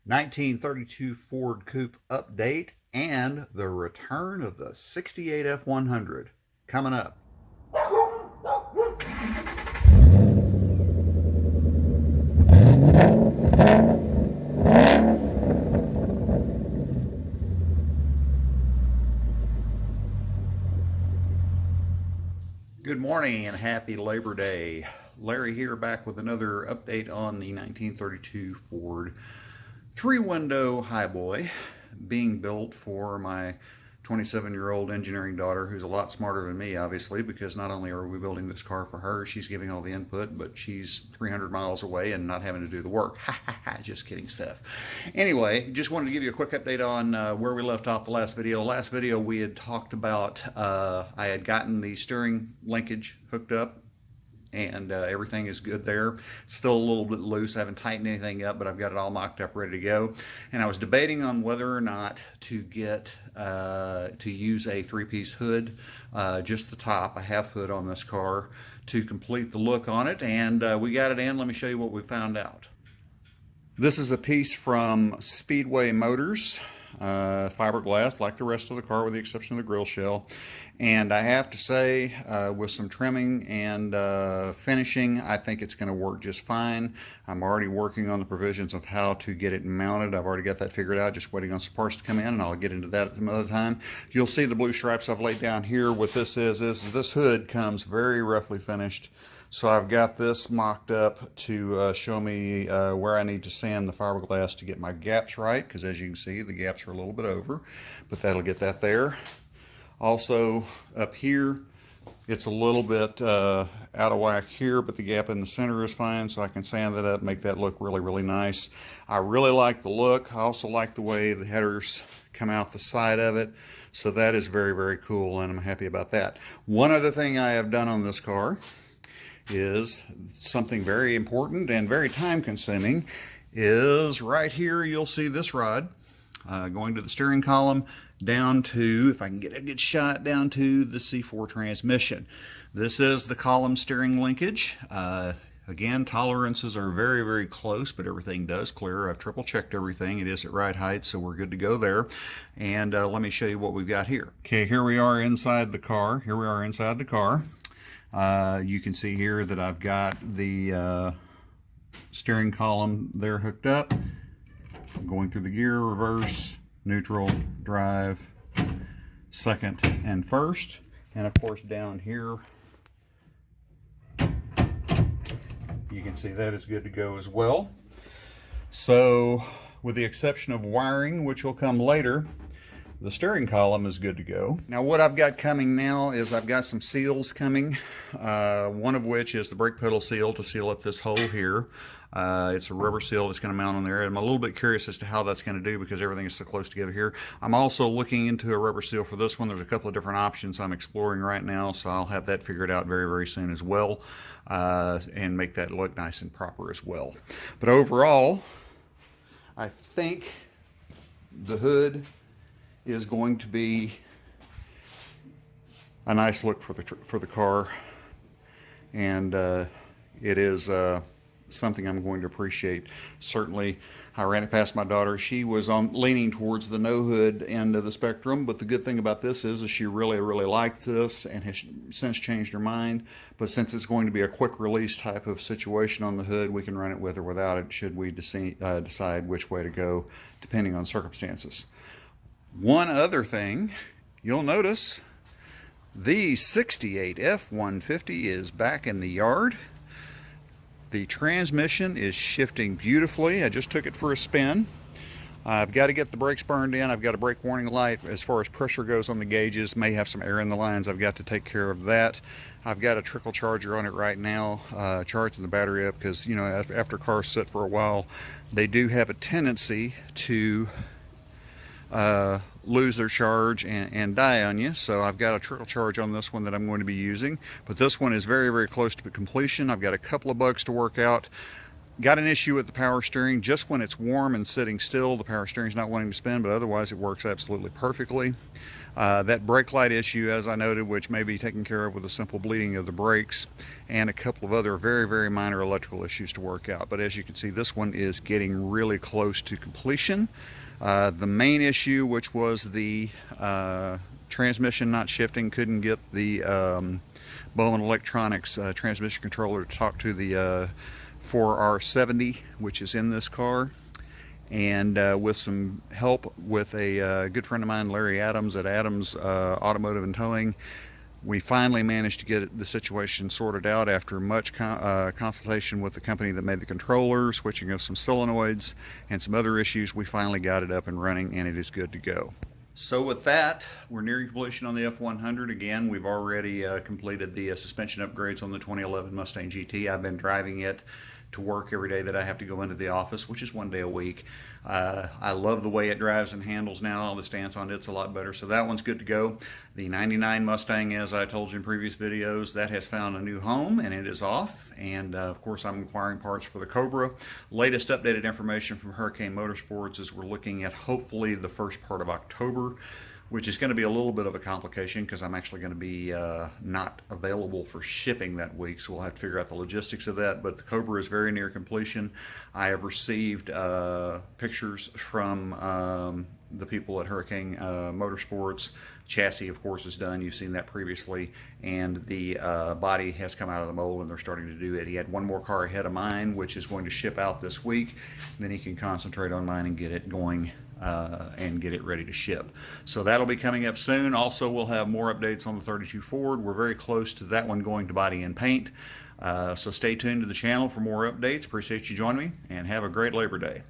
1932 Ford Coupe update and the return of the 68 F100 coming up. Good morning and happy Labor Day. Larry here, back with another update on the 1932 Ford three-window highboy being built for my 27-year-old engineering daughter, who's a lot smarter than me, obviously, because not only are we building this car for her, she's giving all the input, but she's 300 miles away and not having to do the work. Just kidding, Steph. Anyway, just wanted to give you a quick update on where we left off the last video. Last video we had talked about I had gotten the steering linkage hooked up, and everything is good there. It's still a little bit loose. I haven't tightened anything up, but I've got it all mocked up, ready to go. And I was debating on whether or not to get to use a three-piece hood, just the top, a half hood on this car, to complete the look on it. And we got it in. Let me show you what we found out. This is a piece from Speedway Motors, fiberglass, like the rest of the car with the exception of the grill shell. And I have to say, with some trimming and finishing, I think it's going to work just fine. I'm already working on the provisions of how to get it mounted. I've already got that figured out, just waiting on some parts to come in, and I'll get into that at some other time. You'll see the blue stripes I've laid down here. What this is this hood comes very roughly finished. So I've got this mocked up to show me where I need to sand the fiberglass to get my gaps right, because as you can see, the gaps are a little bit over, but that'll get that there. Also up here, it's a little bit out of whack here, but the gap in the center is fine, so I can sand that up, make that look really, really nice. I really like the look. I also like the way the headers come out the side of it, so that is very, very cool, and I'm happy about that. One other thing I have done on this car is something very important and very time consuming. Is right here you'll see this rod going to the steering column down to, if I can get a good shot, down to the C4 transmission. This is the column steering linkage. Again, tolerances are very, very close, but everything does clear. I've triple checked everything. It is at right height, so we're good to go there. And let me show you what we've got here. Okay, here we are inside the car. You can see here that I've got the steering column there hooked up. I'm going through the gear, reverse, neutral, drive, second, and first. And of course down here, you can see that is good to go as well. So with the exception of wiring, which will come later, the steering column is good to go. Now what I've got coming now is I've got some seals coming, one of which is the brake pedal seal to seal up this hole here. It's a rubber seal that's going to mount on there. I'm a little bit curious as to how that's going to do because everything is so close together here. I'm also looking into a rubber seal for this one. There's a couple of different options I'm exploring right now, so I'll have that figured out very, very soon as well, and make that look nice and proper as well. But overall, I think the hood is going to be a nice look for the car, and it is something I'm going to appreciate. Certainly, I ran it past my daughter. She was leaning towards the no hood end of the spectrum, but the good thing about this is she really, really liked this and has since changed her mind. But since it's going to be a quick release type of situation on the hood, we can run it with or without it should we decide which way to go depending on circumstances. One other thing you'll notice, the 68 F150 is back in the yard. The transmission is shifting beautifully. I just took it for a spin. I've got to get the brakes burned in. I've got a brake warning light. As far as pressure goes on the gauges, may have some air in the lines. I've got to take care of that. I've got a trickle charger on it right now, charging the battery up, because you know, after cars sit for a while, they do have a tendency to lose their charge and die on you. So I've got a trickle charge on this one that I'm going to be using, but this one is very, very close to completion. I've got a couple of bugs to work out. Got an issue with the power steering. Just when it's warm and sitting still, the power steering's not wanting to spin, but otherwise it works absolutely perfectly. That brake light issue, as I noted, which may be taken care of with a simple bleeding of the brakes, and a couple of other very, very minor electrical issues to work out. But as you can see, this one is getting really close to completion. The main issue, which was the transmission not shifting, couldn't get the Bowman Electronics transmission controller to talk to the 4R70, which is in this car. And with some help with a good friend of mine, Larry Adams at Adams Automotive and Towing, we finally managed to get the situation sorted out after much consultation with the company that made the controller, switching of some solenoids and some other issues. We finally got it up and running, and it is good to go. So with that, we're nearing completion on the F100. Again, we've already completed the suspension upgrades on the 2011 Mustang GT. I've been driving it to work every day that I have to go into the office, which is 1 day a week. I love the way it drives and handles now. The stance on it's a lot better, so that one's good to go. The 99 Mustang, as I told you in previous videos, that has found a new home and it is off. And of course, I'm inquiring parts for the Cobra. Latest updated information from Hurricane Motorsports is we're looking at hopefully the first part of October, which is going to be a little bit of a complication because I'm actually going to be not available for shipping that week, so we'll have to figure out the logistics of that. But the Cobra is very near completion. I have received pictures from the people at Hurricane Motorsports. Chassis, of course, is done. You've seen that previously. And the body has come out of the mold, and they're starting to do it. He had one more car ahead of mine, which is going to ship out this week. Then he can concentrate on mine and get it going and get it ready to ship. So that'll be coming up soon. Also, we'll have more updates on the 32 Ford. We're very close to that one going to body and paint. So stay tuned to the channel for more updates. Appreciate you joining me, and have a great Labor Day.